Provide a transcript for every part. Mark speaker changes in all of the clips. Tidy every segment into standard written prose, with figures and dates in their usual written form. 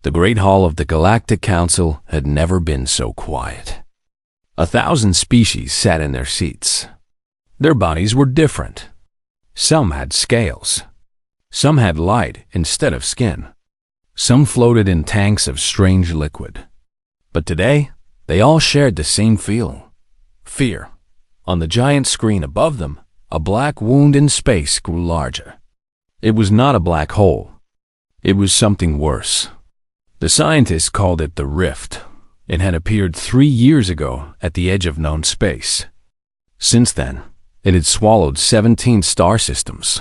Speaker 1: The Great Hall of the Galactic Council had never been so quiet. 1,000 species sat in their seats. Their bodies were different. Some had scales. Some had light instead of skin. Some floated in tanks of strange liquid. But today, they all shared the same feeling: fear. On the giant screen above them, a black wound in space grew larger. It was not a black hole. It was something worse. The scientists called it the Rift. It had appeared 3 years ago at the edge of known space. Since then, it had swallowed 17 star systems.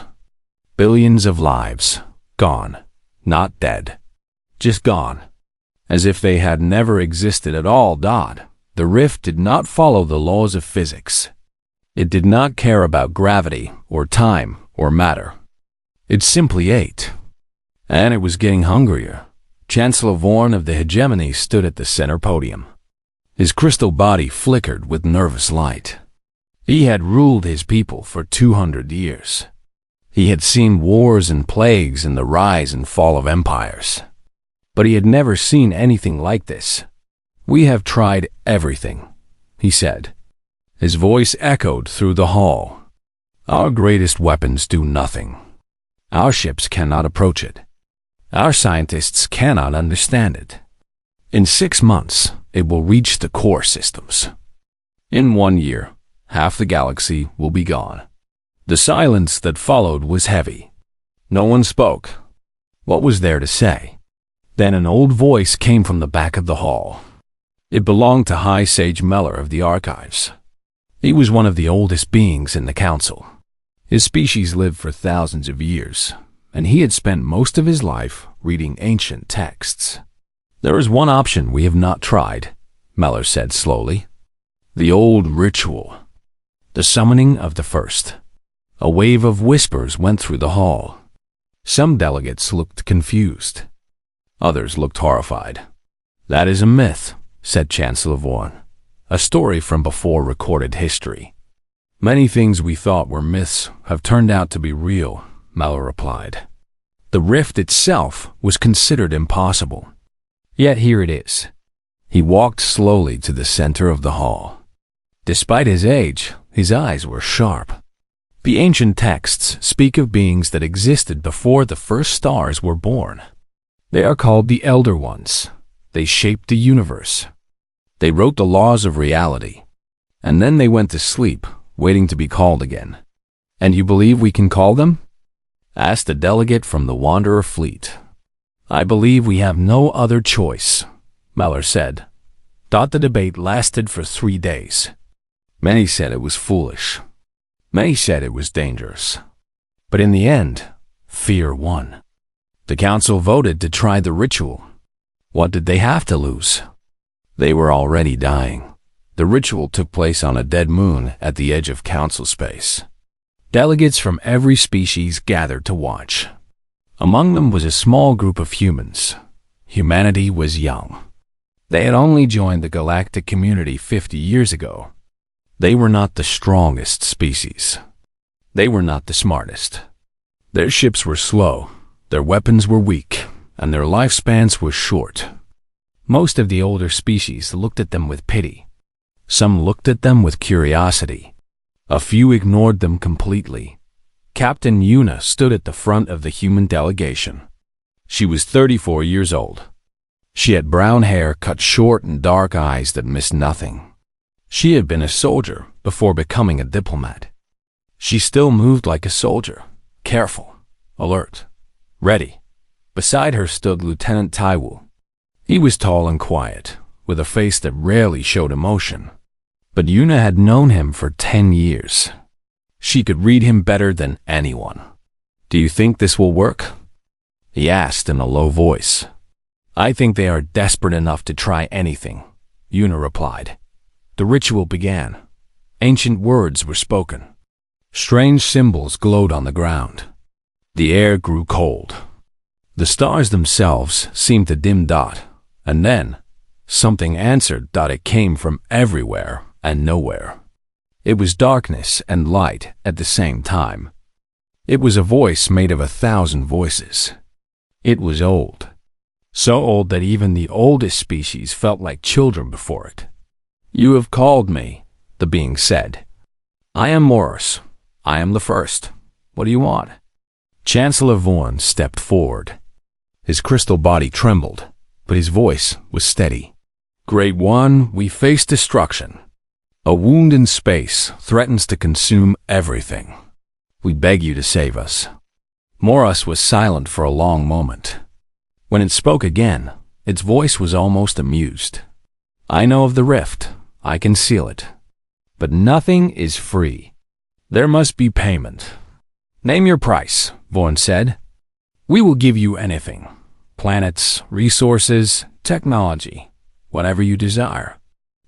Speaker 1: Billions of lives, gone, not dead, just gone. As if they had never existed at all. The Rift did not follow the laws of physics. It did not care about gravity or time or matter. It simply ate. And it was getting hungrier. Chancellor Vorn of the hegemony stood at the center podium. His crystal body flickered with nervous light. He had ruled his people for 200 years. He had seen wars and plagues and the rise and fall of empires. But he had never seen anything like this. "We have tried everything," he said. His voice echoed through the hall. "Our greatest weapons do nothing. Our ships cannot approach it. Our scientists cannot understand it. In 6 months, it will reach the core systems. In 1 year, half the galaxy will be gone." The silence that followed was heavy. No one spoke. What was there to say? Then an old voice came from the back of the hall. It belonged to High Sage Meller of the Archives. He was one of the oldest beings in the council. His species lived for thousands of years, and he had spent most of his life reading ancient texts. "There is one option we have not tried," Meller said slowly. "The old ritual. The summoning of the first." A wave of whispers went through the hall. Some delegates looked confused. Others looked horrified. "That is a myth," said Chancellor Vorn. "A story from before recorded history." "Many things we thought were myths have turned out to be real," Meller replied. "The Rift itself was considered impossible. Yet here it is." He walked slowly to the center of the hall. Despite his age, his eyes were sharp. The ancient texts speak of beings that existed before the first stars were born. They are called the Elder Ones. They shaped the universe. They wrote the laws of reality. And then they went to sleep, waiting to be called again. "And you believe we can call them?" asked a delegate from the Wanderer fleet. "I believe we have no other choice," Meller said. The debate lasted for 3 days. Many said it was foolish. Many said it was dangerous. But in the end, fear won. The council voted to try the ritual. What did they have to lose? They were already dying. The ritual took place on a dead moon at the edge of council space. Delegates from every species gathered to watch. Among them was a small group of humans. Humanity was young. They had only joined the galactic community 50 years ago. They were not the strongest species. They were not the smartest. Their ships were slow, their weapons were weak, and their lifespans were short. Most of the older species looked at them with pity. Some looked at them with curiosity. A few ignored them completely. Captain Yuna stood at the front of the human delegation. She was 34 years old. She had brown hair cut short and dark eyes that missed nothing. She had been a soldier before becoming a diplomat. She still moved like a soldier, careful, alert, ready. Beside her stood Lieutenant Taiwu. He was tall and quiet, with a face that rarely showed emotion. But Yuna had known him for 10 years. She could read him better than anyone. "Do you think this will work?" he asked in a low voice. "I think they are desperate enough to try anything," Yuna replied. The ritual began. Ancient words were spoken. Strange symbols glowed on the ground. The air grew cold. The stars themselves seemed to dim. And then, something answered. It came from everywhere and nowhere. It was darkness and light at the same time. It was a voice made of 1,000 voices. It was old. so old that even the oldest species felt like children before it. "You have called me," the being said. "I am Morris. I am the first. What do you want?" Chancellor Vaughan stepped forward. His crystal body trembled, but his voice was steady. "Great One, we face destruction. A wound in space threatens to consume everything. We beg you to save us." Morris was silent for a long moment. When it spoke again, its voice was almost amused. "I know of the rift. I can seal it. But nothing is free. There must be payment." "Name your price," Vaughan said. "We will give you anything. Planets, resources, technology, whatever you desire."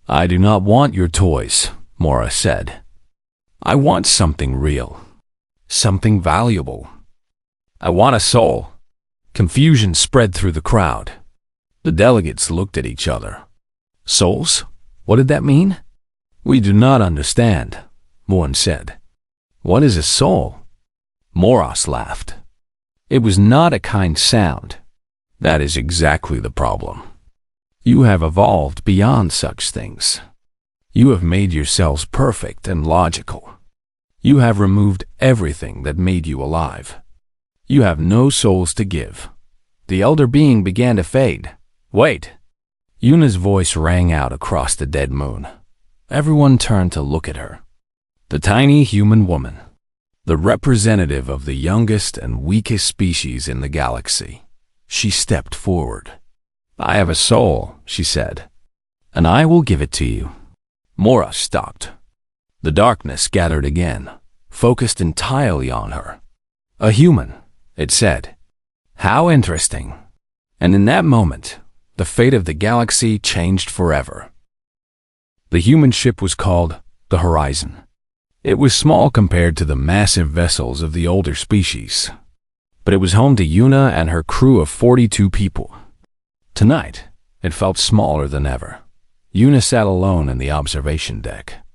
Speaker 1: "I do not want your toys," Morris said. "I want something real. Something valuable. I want a soul." Confusion spread through the crowd. The delegates looked at each other. Souls? What did that mean? "We do not understand," Vaughan said. "What is a soul?" Morris laughed. It was not a kind sound. "That is exactly the problem. You have evolved beyond such things. You have made yourselves perfect and logical. You have removed everything that made you alive. You have no souls to give." The elder being began to fade. "Wait!" Yuna's voice rang out across the dead moon. Everyone turned to look at her. The tiny human woman, the representative of the youngest and weakest species in the galaxy. She stepped forward. "I have a soul," she said, "and I will give it to you." Morris stopped. The darkness gathered again, focused entirely on her. "A human," it said. "How interesting." And in that moment, the fate of the galaxy changed forever. The human ship was called the Horizon. It was small compared to the massive vessels of the older species, but it was home to Yuna and her crew of 42 people. Tonight, it felt smaller than ever. Yuna sat alone in the observation deck.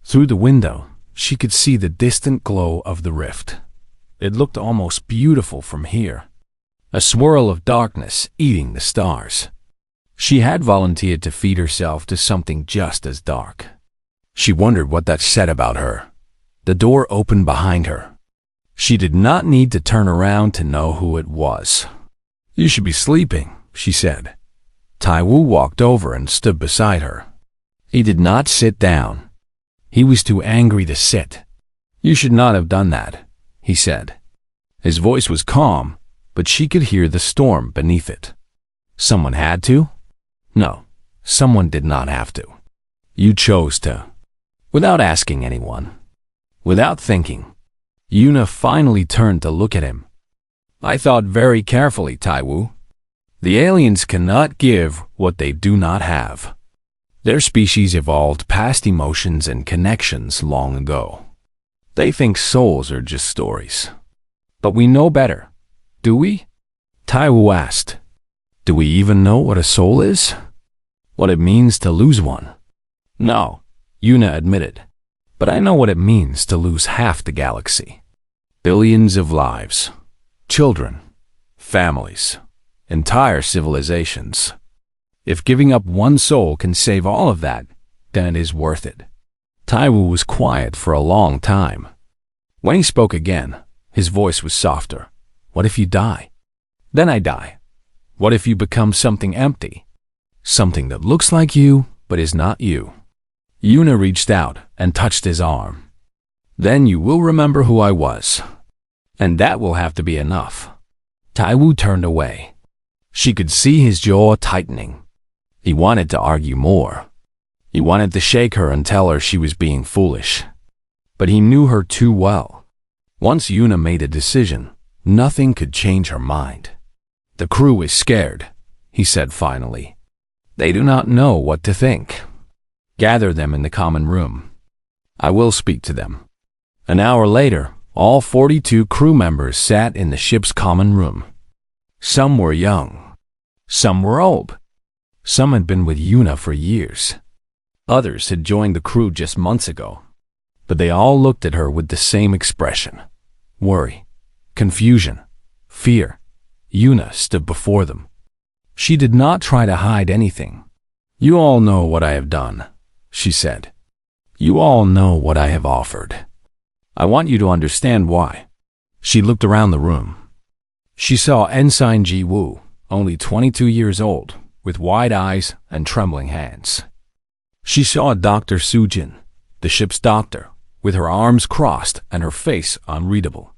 Speaker 1: Through the window, she could see the distant glow of the rift. It looked almost beautiful from here, a swirl of darkness eating the stars. She had volunteered to feed herself to something just as dark. She wondered what that said about her. The door opened behind her. She did not need to turn around to know who it was. "You should be sleeping," she said. Tai Wu walked over and stood beside her. He did not sit down. He was too angry to sit. "You should not have done that," he said. His voice was calm, but she could hear the storm beneath it. Someone had to? No, someone did not have to. You chose to. Without asking anyone. Without thinking. Yuna finally turned to look at him. "I thought very carefully, Tai Wu. The aliens cannot give what they do not have. Their species evolved past emotions and connections long ago. They think souls are just stories. But we know better, do we?" Tai Wu asked. "Do we even know what a soul is? What it means to lose one?" "No," Yuna admitted. "But I know what it means to lose half the galaxy. Billions of lives. Children. Families. Entire civilizations. If giving up one soul can save all of that, then it is worth it." Tai Wu was quiet for a long time. When he spoke again, his voice was softer. "What if you die? Then I die. What if you become something empty? Something that looks like you, but is not you?" Yuna reached out and touched his arm. "Then you will remember who I was. And that will have to be enough." Tai Wu turned away. She could see his jaw tightening. He wanted to argue more. He wanted to shake her and tell her she was being foolish. But he knew her too well. Once Yuna made a decision, nothing could change her mind. "The crew is scared," he said finally. "They do not know what to think. Gather them in the common room. I will speak to them." An hour later, all 42 crew members sat in the ship's common room. Some were young. Some were old. Some had been with Yuna for years. Others had joined the crew just months ago. But they all looked at her with the same expression. Worry, confusion, fear. Yuna stood before them. She did not try to hide anything. "You all know what I have done," she said. "You all know what I have offered. I want you to understand why." She looked around the room. She saw Ensign Ji Woo, only 22 years old, with wide eyes and trembling hands. She saw Dr. Sujin, the ship's doctor, with her arms crossed and her face unreadable.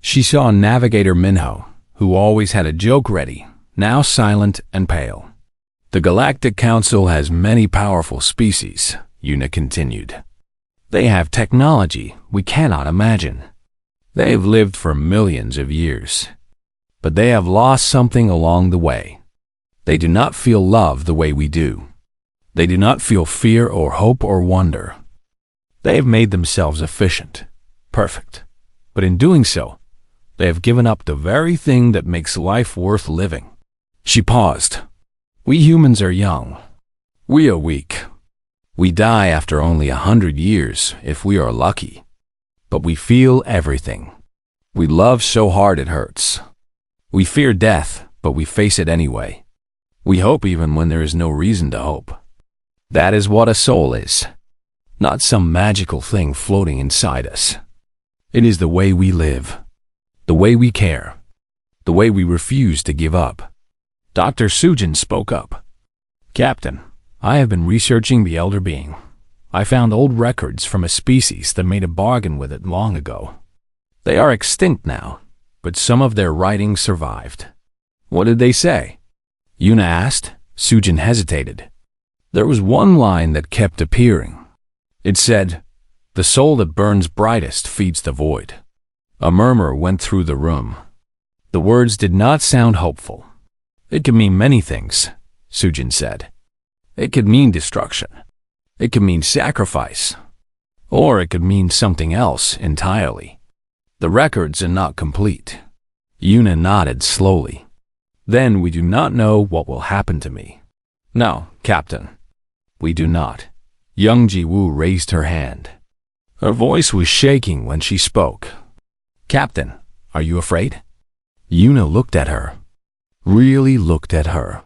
Speaker 1: She saw Navigator Minho, who always had a joke ready, now silent and pale. "The Galactic Council has many powerful species," Yuna continued. "They have technology we cannot imagine. They have lived for millions of years. But they have lost something along the way. They do not feel love the way we do. They do not feel fear or hope or wonder. They have made themselves efficient, perfect. But in doing so, they have given up the very thing that makes life worth living." She paused. "We humans are young. We are weak. We die after only 100 years if we are lucky. But we feel everything. We love so hard it hurts. We fear death, but we face it anyway. We hope even when there is no reason to hope. That is what a soul is. Not some magical thing floating inside us. It is the way we live, the way we care, the way we refuse to give up." Dr. Sujin spoke up. "Captain, I have been researching the elder being. I found old records from a species that made a bargain with it long ago. They are extinct now, but some of their writings survived." "What did they say?" Yuna asked. Sujin hesitated. There was one line that kept appearing. It said, "The soul that burns brightest feeds the void." A murmur went through the room. The words did not sound hopeful. "It could mean many things," Sujin said. "It could mean destruction. It could mean sacrifice. Or it could mean something else entirely. The records are not complete." Yuna nodded slowly. "Then we do not know what will happen to me." "No, Captain, we do not." Young Ji-woo raised her hand. Her voice was shaking when she spoke. "Captain, are you afraid?" Yuna looked at her. Really looked at her.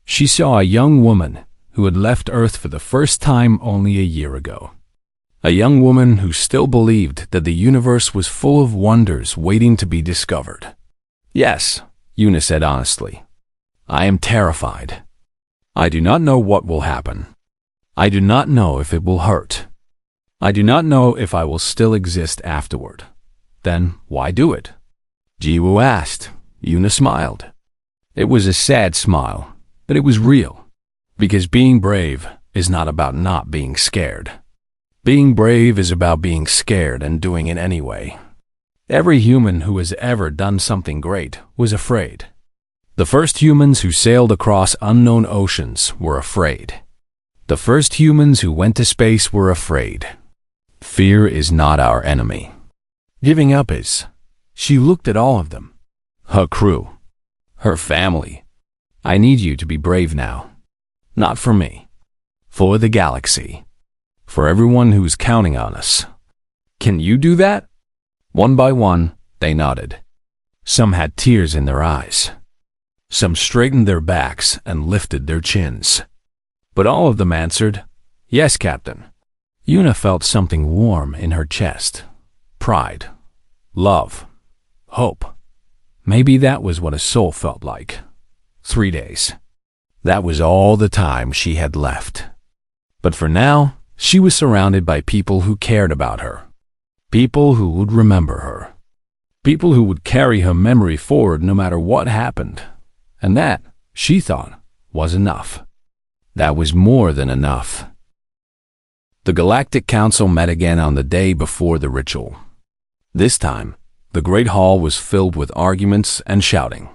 Speaker 1: She saw a young woman who had left Earth for the first time only a year ago. A young woman who still believed that the universe was full of wonders waiting to be discovered. "Yes," Yuna said honestly. "I am terrified. I do not know what will happen. I do not know if it will hurt. I do not know if I will still exist afterward. Then why do it?" Ji-woo asked. Yuna smiled. It was a sad smile, but it was real. Because being brave is not about not being scared. Being brave is about being scared and doing it anyway. Every human who has ever done something great was afraid. The first humans who sailed across unknown oceans were afraid. The first humans who went to space were afraid. Fear is not our enemy. Giving up is. She looked at all of them. Her crew. Her family. "I need you to be brave now. Not for me. For the galaxy. For everyone who's counting on us. Can you do that?" One by one, they nodded. Some had tears in their eyes. Some straightened their backs and lifted their chins. But all of them answered, "Yes, Captain." Yuna felt something warm in her chest. Pride. Love. Hope. Maybe that was what a soul felt like. 3 days. That was all the time she had left. But for now, she was surrounded by people who cared about her. People who would remember her. People who would carry her memory forward no matter what happened. And that, she thought, was enough. That was more than enough. The Galactic Council met again on the day before the ritual. This time, the Great Hall was filled with arguments and shouting.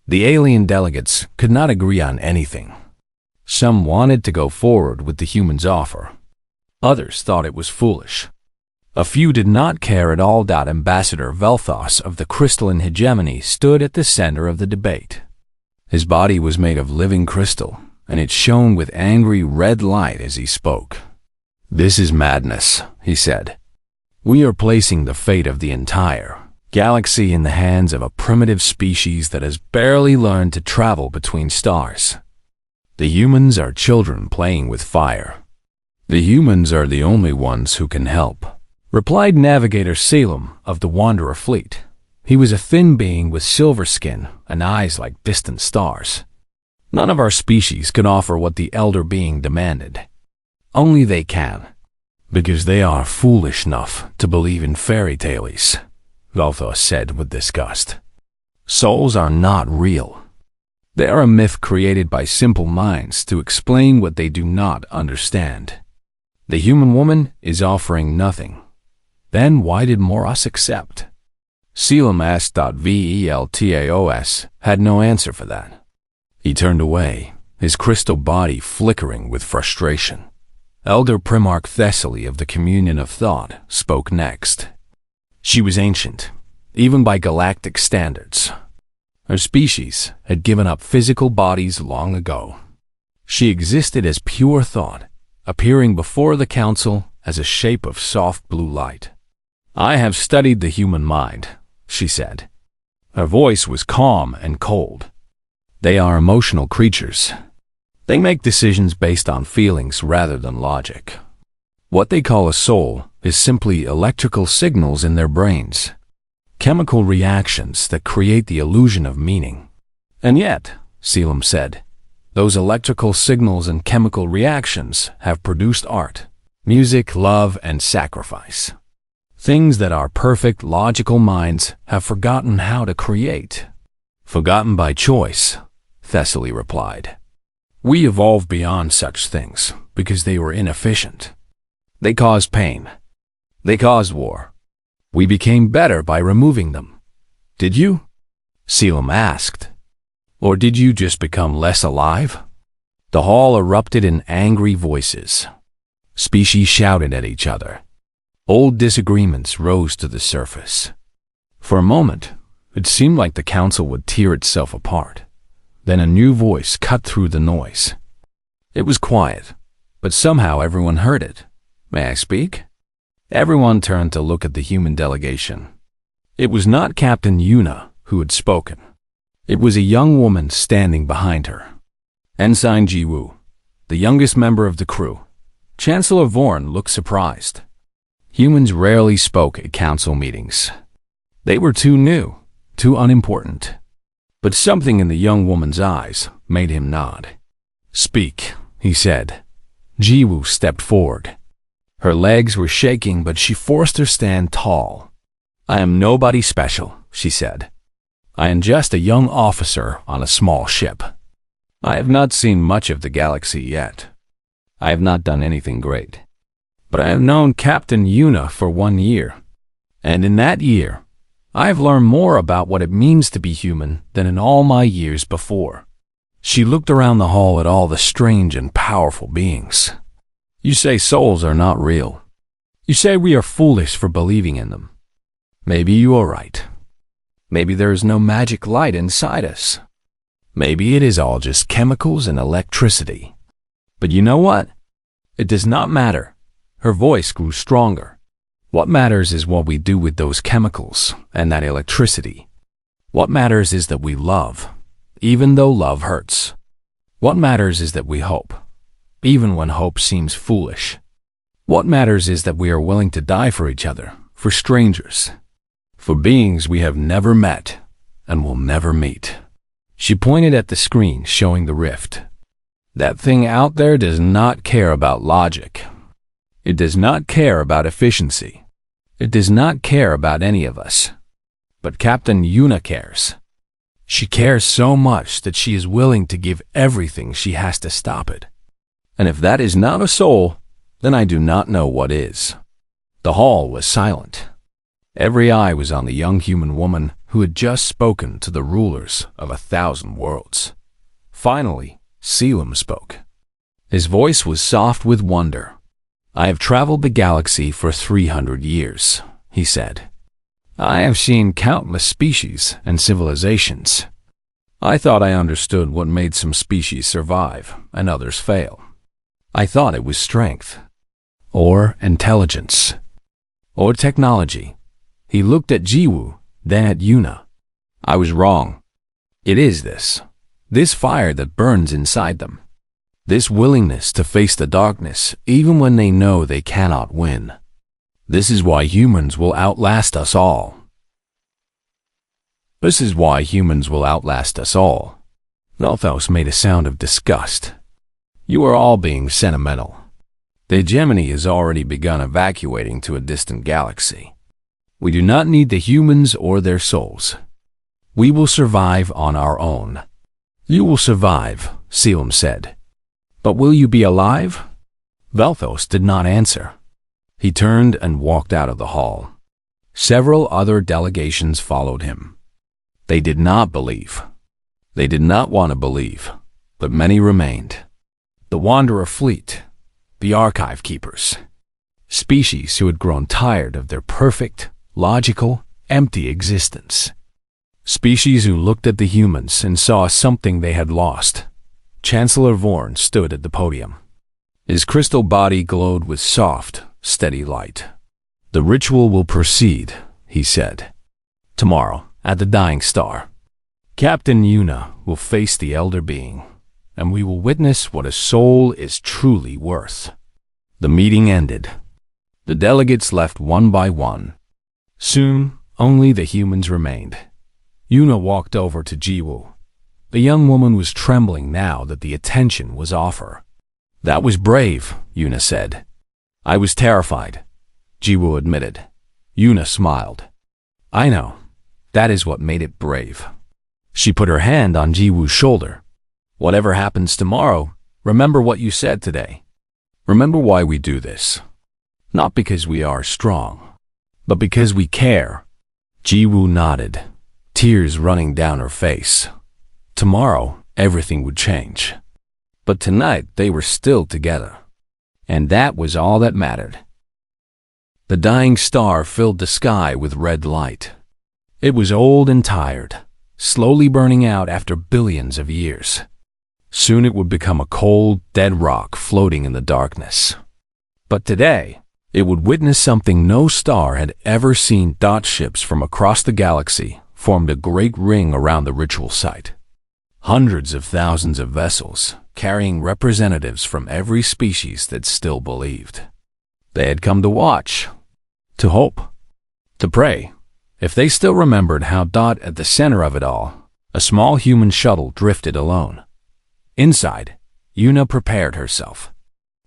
Speaker 1: The alien delegates could not agree on anything. Some wanted to go forward with the humans' offer. Others thought it was foolish. A few did not care at all that Ambassador Velthos of the crystalline hegemony stood at the center of the debate. His body was made of living crystal, and it shone with angry red light as he spoke. "This is madness," he said. "We are placing the fate of the entire Galaxy in the hands of a primitive species that has barely learned to travel between stars. The humans are children playing with fire. The humans are the only ones who can help, replied Navigator Salem of the Wanderer Fleet. He was a thin being with silver skin and eyes like distant stars. None of our species could offer what the elder being demanded. Only they can, because they are foolish enough to believe in fairy tales, Lothar said with disgust. Souls are not real. They are a myth created by simple minds to explain what they do not understand. The human woman is offering nothing. Then why did Moras accept? Selim S.Veltaos had no answer for that. He turned away, his crystal body flickering with frustration. Elder Primarch Thessaly of the Communion of Thought spoke next. She was ancient, even by galactic standards. Her species had given up physical bodies long ago. She existed as pure thought, appearing before the council as a shape of soft blue light. I have studied the human mind, she said. Her voice was calm and cold. They are emotional creatures. They make decisions based on feelings rather than logic. What they call a soul is simply electrical signals in their brains, chemical reactions that create the illusion of meaning. And yet, Selim said, those electrical signals and chemical reactions have produced art, music, love, and sacrifice. Things that our perfect logical minds have forgotten how to create. Forgotten by choice, Thessaly replied. We evolved beyond such things because they were inefficient. They caused pain. They caused war. We became better by removing them. Did you? Selim asked. Or did you just become less alive? The hall erupted in angry voices. Species shouted at each other. Old disagreements rose to the surface. For a moment, it seemed like the council would tear itself apart. Then a new voice cut through the noise. It was quiet, but somehow everyone heard it. May I speak? Everyone turned to look at the human delegation. It was not Captain Yuna who had spoken. It was a young woman standing behind her. Ensign Jiwoo, the youngest member of the crew. Chancellor Vorn looked surprised. Humans rarely spoke at council meetings. They were too new, too unimportant. But something in the young woman's eyes made him nod. Speak, he said. Jiwoo stepped forward. Her legs were shaking, but she forced her stand tall. I am nobody special, she said. I am just a young officer on a small ship. I have not seen much of the galaxy yet. I have not done anything great. But I have known Captain Yuna for 1 year. And in that year, I have learned more about what it means to be human than in all my years before. She looked around the hall at all the strange and powerful beings. You say souls are not real. You say we are foolish for believing in them. Maybe you are right. Maybe there is no magic light inside us. Maybe it is all just chemicals and electricity. But you know what? It does not matter. Her voice grew stronger. What matters is what we do with those chemicals and that electricity. What matters is that we love, even though love hurts. What matters is that we hope, even when hope seems foolish. What matters is that we are willing to die for each other, for strangers, for beings we have never met and will never meet. She pointed at the screen showing the rift. That thing out there does not care about logic. It does not care about efficiency. It does not care about any of us. But Captain Yuna cares. She cares so much that she is willing to give everything she has to stop it. And if that is not a soul, then I do not know what is. The hall was silent. Every eye was on the young human woman who had just spoken to the rulers of 1,000 worlds. Finally, Selim spoke. His voice was soft with wonder. I have traveled the galaxy for 300 years, he said. I have seen countless species and civilizations. I thought I understood what made some species survive and others fail. I thought it was strength, or intelligence, or technology. He looked at Jiwoo, then at Yuna. I was wrong. It is this fire that burns inside them. This willingness to face the darkness even when they know they cannot win. This is why humans will outlast us all. This is why humans will outlast us all. Velthos made a sound of disgust. You are all being sentimental. The hegemony has already begun evacuating to a distant galaxy. We do not need the humans or their souls. We will survive on our own. You will survive, Selim said. But will you be alive? Velthos did not answer. He turned and walked out of the hall. Several other delegations followed him. They did not believe. They did not want to believe, but many remained. The Wanderer Fleet, the Archive Keepers, species who had grown tired of their perfect, logical, empty existence. Species who looked at the humans and saw something they had lost. Chancellor Vorn stood at the podium. His crystal body glowed with soft, steady light. The ritual will proceed, he said. Tomorrow, at the Dying Star, Captain Yuna will face the Elder Being, and we will witness what a soul is truly worth. The meeting ended. The delegates left one by one. Soon, only the humans remained. Yuna walked over to Jiwoo. The young woman was trembling now that the attention was off her. That was brave, Yuna said. I was terrified, Jiwoo admitted. Yuna smiled. I know. That is what made it brave. She put her hand on Jiwoo's shoulder. Whatever happens tomorrow, remember what you said today. Remember why we do this. Not because we are strong, but because we care. Jiwoo nodded, tears running down her face. Tomorrow, everything would change. But tonight, they were still together. And that was all that mattered. The dying star filled the sky with red light. It was old and tired, slowly burning out after billions of years. Soon it would become a cold, dead rock floating in the darkness. But today, it would witness something no star had ever seen. Ships from across the galaxy formed a great ring around the ritual site. Hundreds of thousands of vessels, carrying representatives from every species that still believed. They had come to watch, to hope, to pray. If they still remembered how at the center of it all, a small human shuttle drifted alone. Inside, Yuna prepared herself.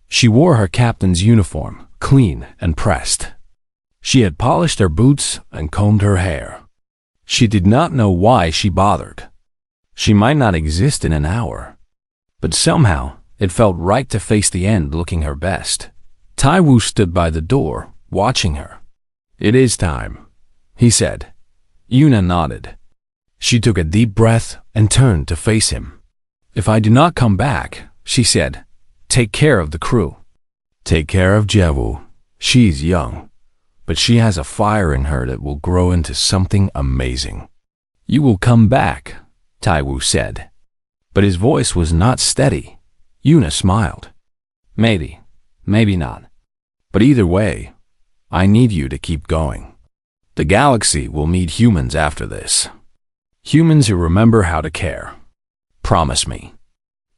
Speaker 1: She wore her captain's uniform, clean and pressed. She had polished her boots and combed her hair. She did not know why she bothered. She might not exist in an hour, but somehow it felt right to face the end looking her best. Taiwu stood by the door, watching her. It is time, he said. Yuna nodded. She took a deep breath and turned to face him. If I do not come back, she said, take care of the crew. Take care of Jewu. She's young, but she has a fire in her that will grow into something amazing. You will come back, Taiwu said. But his voice was not steady. Yuna smiled. Maybe, maybe not. But either way, I need you to keep going. The galaxy will need humans after this. Humans who remember how to care. Promise me.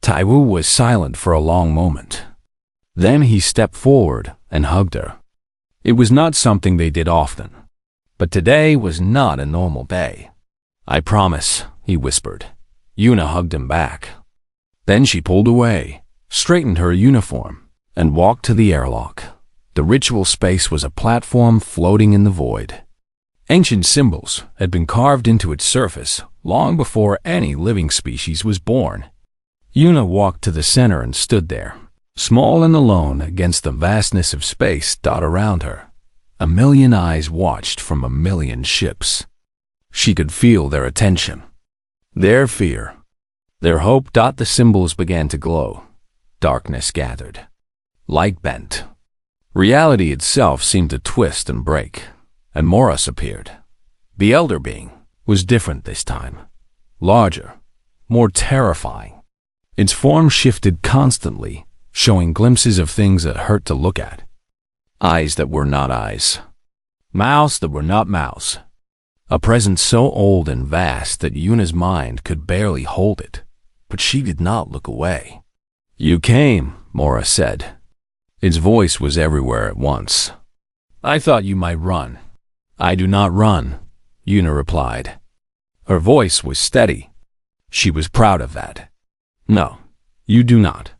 Speaker 1: Taiwu was silent for a long moment. Then he stepped forward and hugged her. It was not something they did often, but today was not a normal day. I promise, he whispered. Yuna hugged him back. Then she pulled away, straightened her uniform, and walked to the airlock. The ritual space was a platform floating in the void. Ancient symbols had been carved into its surface long before any living species was born. Yuna walked to the center and stood there, small and alone against the vastness of space around her. A million eyes watched from a million ships. She could feel their attention, their fear, their hope. The symbols began to glow. Darkness gathered. Light bent. Reality itself seemed to twist and break, and Moras appeared. The Elder Being was different this time. Larger, more terrifying. Its form shifted constantly, showing glimpses of things that hurt to look at. Eyes that were not eyes. Mouths that were not mouths. A presence so old and vast that Yuna's mind could barely hold it, but she did not look away. "You came," Mora said. Its voice was everywhere at once. "I thought you might run." "I do not run," Yuna replied. Her voice was steady. She was proud of that. "No, you do not."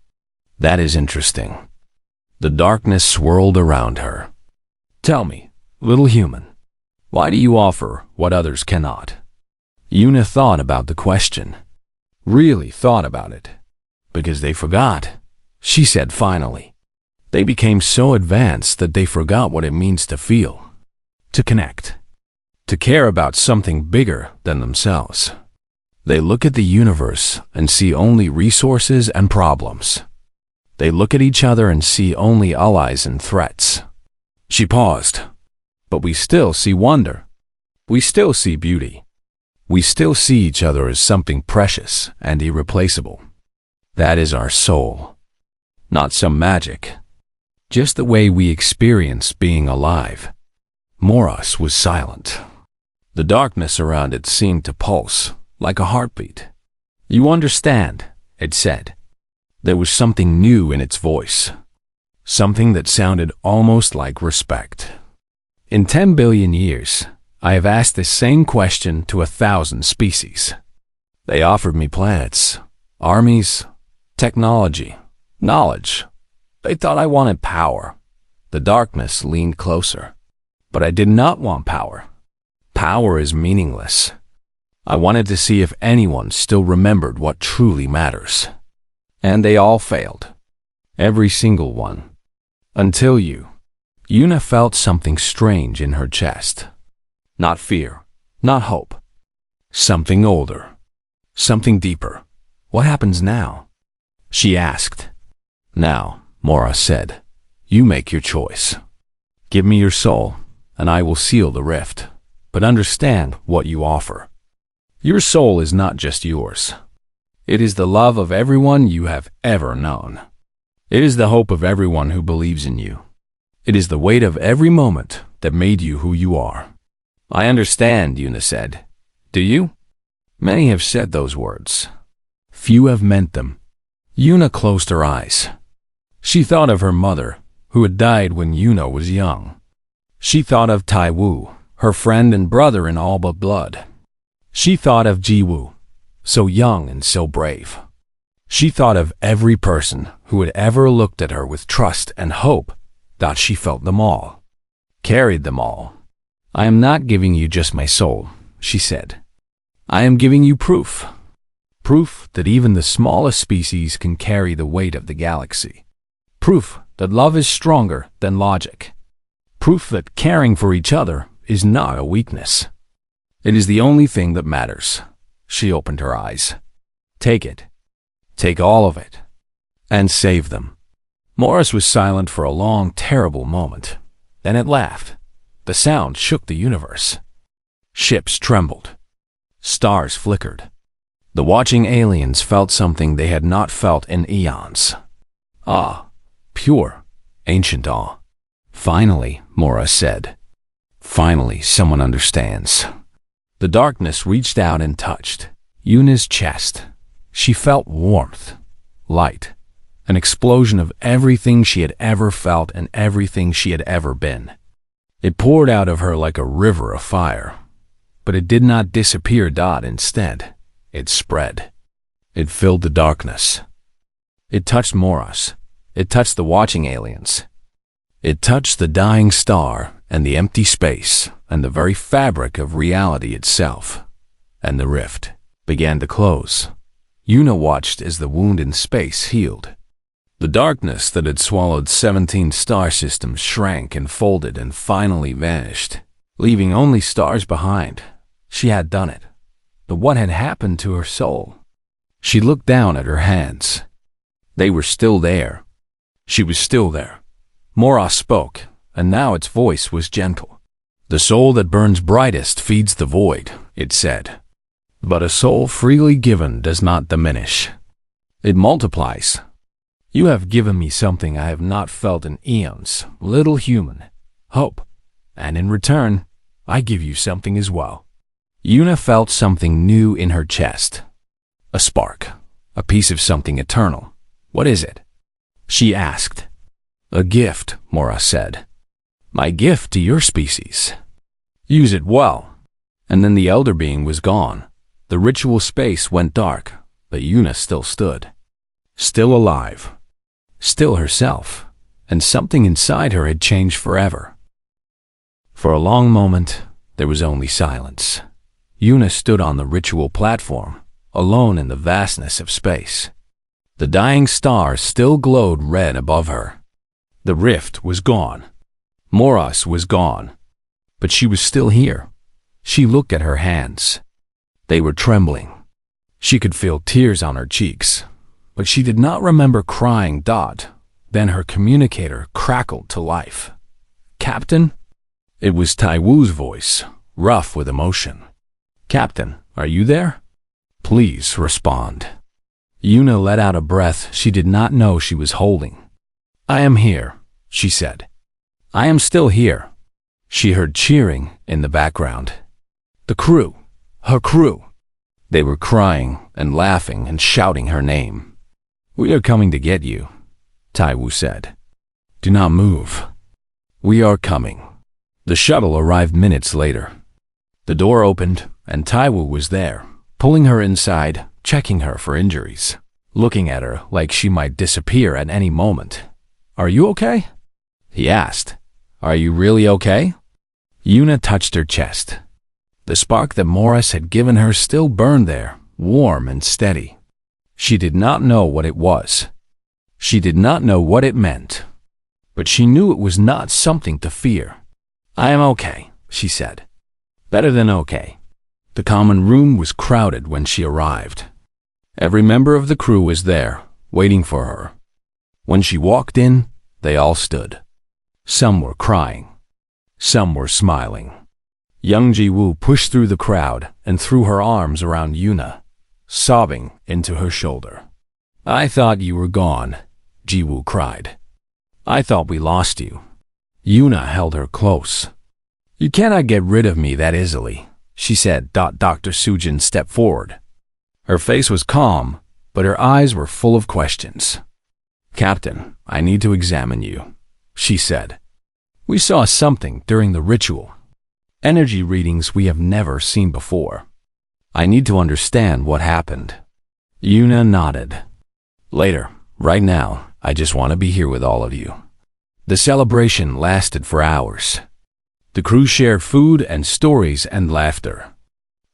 Speaker 1: "That is interesting." The darkness swirled around her. "Tell me, little human, why do you offer what others cannot?" Yuna thought about the question. Really thought about it. "Because they forgot," she said finally. "They became so advanced that they forgot what it means to feel, to connect, to care about something bigger than themselves. They look at the universe and see only resources and problems. They look at each other and see only allies and threats." She paused. "But we still see wonder. We still see beauty. We still see each other as something precious and irreplaceable. That is our soul. Not some magic. Just the way we experience being alive." Moras was silent. The darkness around it seemed to pulse, like a heartbeat. "You understand," it said. There was something new in its voice. Something that sounded almost like respect. "In 10 billion years, I have asked this same question to 1,000 species. They offered me planets, armies, technology, knowledge. They thought I wanted power." The darkness leaned closer. "But I did not want power. Power is meaningless. I wanted to see if anyone still remembered what truly matters. And they all failed. Every single one. Until you." Yuna felt something strange in her chest. Not fear, not hope. Something older. Something deeper. "What happens now?" she asked. "Now," Mora said, "you make your choice. Give me your soul, and I will seal the rift. But understand what you offer. Your soul is not just yours. It is the love of everyone you have ever known. It is the hope of everyone who believes in you. It is the weight of every moment that made you who you are." "I understand," Yuna said. "Do you?" Many have said those words. Few have meant them. Yuna closed her eyes. She thought of her mother, who had died when Yuna was young. She thought of Tai Wu, her friend and brother in all but blood. She thought of Ji Wu, so young and so brave. She thought of every person who had ever looked at her with trust and hope, that she felt them all, carried them all. "I am not giving you just my soul," she said. "I am giving you proof. Proof that even the smallest species can carry the weight of the galaxy. Proof that love is stronger than logic. Proof that caring for each other is not a weakness. It is the only thing that matters." She opened her eyes. "Take it. Take all of it. And save them." Morris was silent for a long, terrible moment. Then it laughed. The sound shook the universe. Ships trembled. Stars flickered. The watching aliens felt something they had not felt in eons. Awe. Pure, ancient awe. "Finally," Mora said. "Finally, someone understands." The darkness reached out and touched Yuna's chest. She felt warmth, light, an explosion of everything she had ever felt and everything she had ever been. It poured out of her like a river of fire. But it did not disappear. Instead, it spread. It filled the darkness. It touched Moras. It touched the watching aliens. It touched the dying star and the empty space and the very fabric of reality itself. And the rift began to close. Yuna watched as the wound in space healed. The darkness that had swallowed 17 star systems shrank and folded and finally vanished, leaving only stars behind. She had done it. But what had happened to her soul? She looked down at her hands. They were still there. She was still there. Moras spoke, and now its voice was gentle. "The soul that burns brightest feeds the void," it said. "But a soul freely given does not diminish. It multiplies. You have given me something I have not felt in eons, little human, hope. And in return, I give you something as well. Yuna felt something new in her chest. A spark. A piece of something eternal. What is it? She asked. A gift, Mora said. My gift to your species. Use it well. And then the elder being was gone. The ritual space went dark, but Yuna still stood. Still alive. Still herself. And something inside her had changed forever. For a long moment, there was only silence. Yuna stood on the ritual platform, alone in the vastness of space. The dying stars still glowed red above her. The rift was gone. Moras was gone. But she was still here. She looked at her hands. They were trembling. She could feel tears on her cheeks, but she did not remember crying. Then her communicator crackled to life. Captain? It was Taiwu's voice, rough with emotion. Captain, are you there? Please respond. Yuna let out a breath she did not know she was holding. I am here, she said. I am still here. She heard cheering in the background. The crew, her crew. They were crying and laughing and shouting her name. We are coming to get you, Taiwu said. Do not move. We are coming. The shuttle arrived minutes later. The door opened and Taiwu was there, pulling her inside, checking her for injuries, looking at her like she might disappear at any moment. Are you okay? He asked. Are you really okay? Yuna touched her chest. The spark that Morris had given her still burned there, warm and steady. She did not know what it was. She did not know what it meant. But she knew it was not something to fear. I am okay, she said. Better than okay. The common room was crowded when she arrived. Every member of the crew was there, waiting for her. When she walked in, they all stood. Some were crying. Some were smiling. Young Ji-woo pushed through the crowd and threw her arms around Yuna, sobbing into her shoulder. I thought you were gone, Ji-woo cried. I thought we lost you. Yuna held her close. You cannot get rid of me that easily, she said. Dr. Sujin stepped forward. Her face was calm, but her eyes were full of questions. Captain, I need to examine you, she said. We saw something during the ritual. Energy readings we have never seen before. I need to understand what happened. Yuna nodded. Later, right now, I just want to be here with all of you. The celebration lasted for hours. The crew shared food and stories and laughter.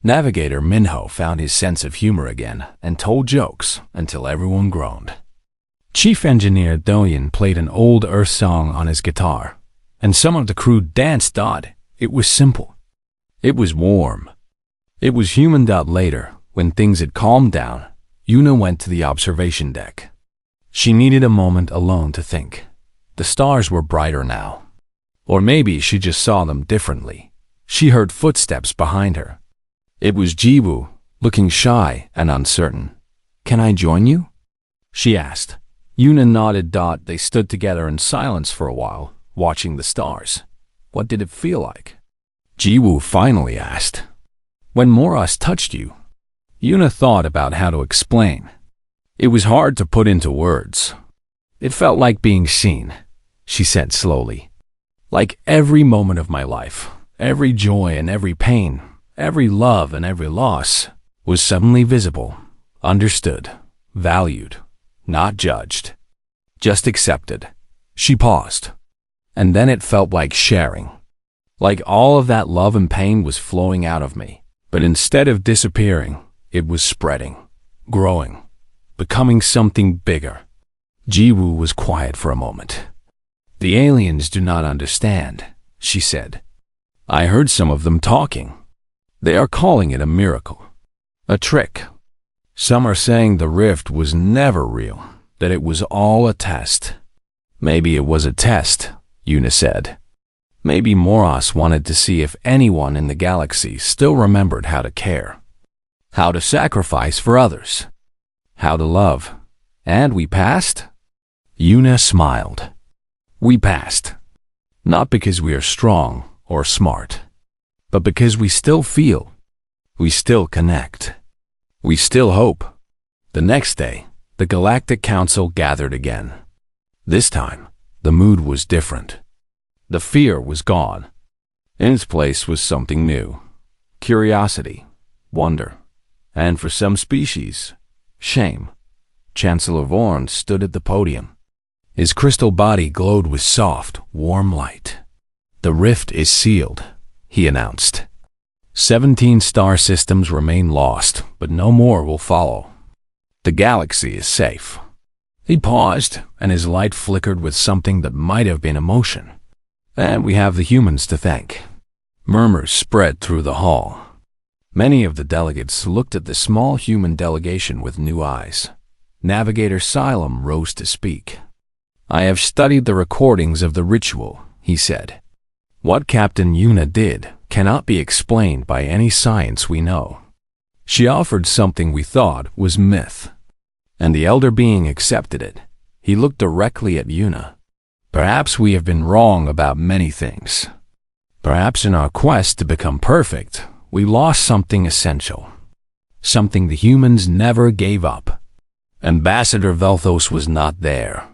Speaker 1: Navigator Minho found his sense of humor again and told jokes until everyone groaned. Chief Engineer Doyen played an old Earth song on his guitar, and some of the crew danced. It was simple. It was warm. It was human. Later, when things had calmed down, Yuna went to the observation deck. She needed a moment alone to think. The stars were brighter now. Or maybe she just saw them differently. She heard footsteps behind her. It was Jiwoo, looking shy and uncertain. Can I join you? She asked. Yuna nodded. They stood together in silence for a while, watching the stars. What did it feel like? Jiwoo finally asked. When Moras touched you. Yuna thought about how to explain. It was hard to put into words. It felt like being seen, she said slowly. Like every moment of my life, every joy and every pain, every love and every loss was suddenly visible, understood, valued, not judged, just accepted. She paused. And then it felt like sharing. Like all of that love and pain was flowing out of me. But instead of disappearing, it was spreading, growing, becoming something bigger. Jiwoo was quiet for a moment. The aliens do not understand, she said. I heard some of them talking. They are calling it a miracle, a trick. Some are saying the rift was never real, that it was all a test. Maybe it was a test, Yuna said. Maybe Moras wanted to see if anyone in the galaxy still remembered how to care, how to sacrifice for others, how to love. And we passed? Yuna smiled. We passed. Not because we are strong or smart, but because we still feel. We still connect. We still hope. The next day, the Galactic Council gathered again. This time, the mood was different. The fear was gone. In its place was something new. Curiosity, wonder, and for some species, shame. Chancellor Vorn stood at the podium. His crystal body glowed with soft, warm light. "The rift is sealed," he announced. 17 star systems remain lost, but no more will follow. The galaxy is safe. He paused, and his light flickered with something that might have been emotion. "And we have the humans to thank." Murmurs spread through the hall. Many of the delegates looked at the small human delegation with new eyes. Navigator Xylem rose to speak. "I have studied the recordings of the ritual," he said. "What Captain Yuna did cannot be explained by any science we know. She offered something we thought was myth, and the elder being accepted it." He looked directly at Yuna. "Perhaps we have been wrong about many things. Perhaps in our quest to become perfect, we lost something essential, something the humans never gave up." Ambassador Velthos was not there.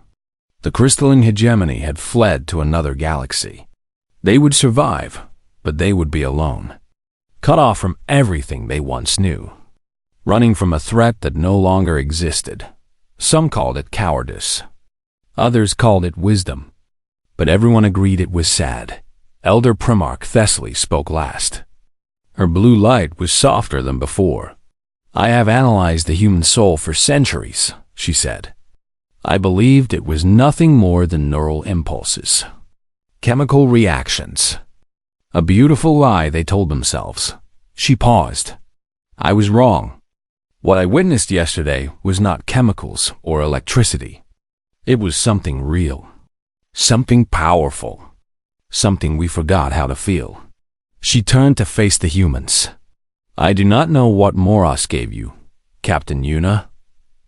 Speaker 1: The crystalline hegemony had fled to another galaxy. They would survive, but they would be alone, cut off from everything they once knew, running from a threat that no longer existed. Some called it cowardice. Others called it wisdom. But everyone agreed it was sad. Elder Primarch Thessaly spoke last. Her blue light was softer than before. "I have analyzed the human soul for centuries," she said. "I believed it was nothing more than neural impulses, chemical reactions. A beautiful lie, they told themselves." She paused. "I was wrong. What I witnessed yesterday was not chemicals or electricity. It was something real, something powerful, something we forgot how to feel." She turned to face the humans. "I do not know what Moros gave you, Captain Yuna,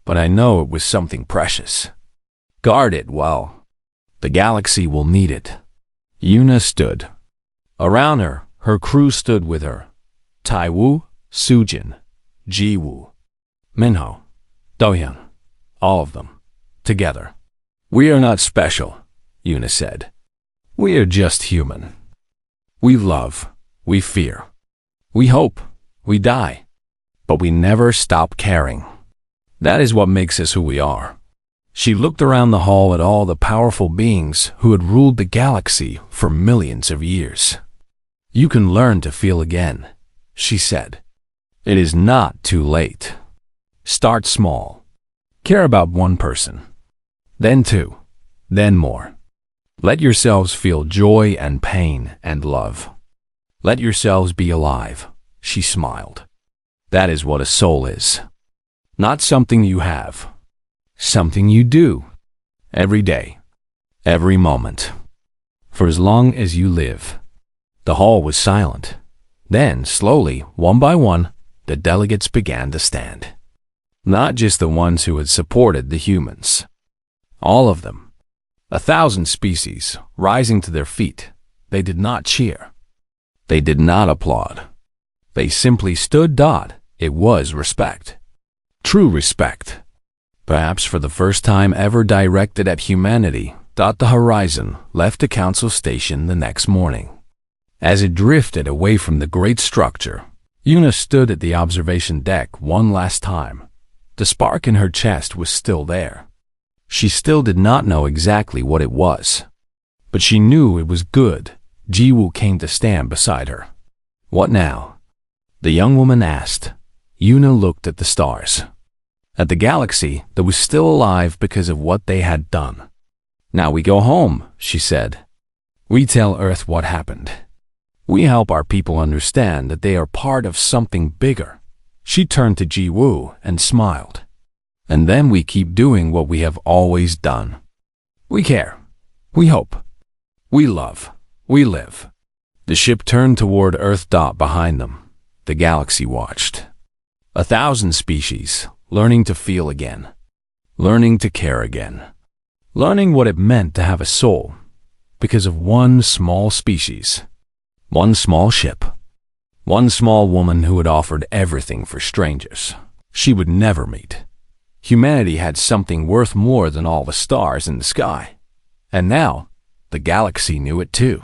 Speaker 1: but I know it was something precious. Guard it well. The galaxy will need it." Yuna stood. Around her, her crew stood with her. Taiwu, Sujin, Jiwu, Minho, Dohyun, all of them, together. "We are not special," Yuna said. "We are just human. We love, we fear, we hope, we die, but we never stop caring. That is what makes us who we are." She looked around the hall at all the powerful beings who had ruled the galaxy for millions of years. "You can learn to feel again," she said. "It is not too late. Start small. Care about one person, then two, then more. Let yourselves feel joy and pain and love. Let yourselves be alive." She smiled. "That is what a soul is. Not something you have, something you do, every day, every moment, for as long as you live." The hall was silent. Then, slowly, one by one, the delegates began to stand. Not just the ones who had supported the humans. All of them. 1,000 species, rising to their feet. They did not cheer. They did not applaud. They simply stood. It was respect. True respect. Perhaps for the first time ever directed at humanity. The horizon left the council station the next morning. As it drifted away from the great structure, Yuna stood at the observation deck one last time. The spark in her chest was still there. She still did not know exactly what it was, but she knew it was good. Jiwoo came to stand beside her. "What now?" the young woman asked. Yuna looked at the stars, at the galaxy that was still alive because of what they had done. "Now we go home," she said. "We tell Earth what happened. We help our people understand that they are part of something bigger." She turned to Jiwoo and smiled. "And then we keep doing what we have always done. We care. We hope. We love. We live." The ship turned toward Earth. Behind them, the galaxy watched. 1,000 species, learning to feel again. Learning to care again. Learning what it meant to have a soul, because of one small species. One small ship. One small woman who had offered everything for strangers she would never meet. Humanity had something worth more than all the stars in the sky. And now, the galaxy knew it too.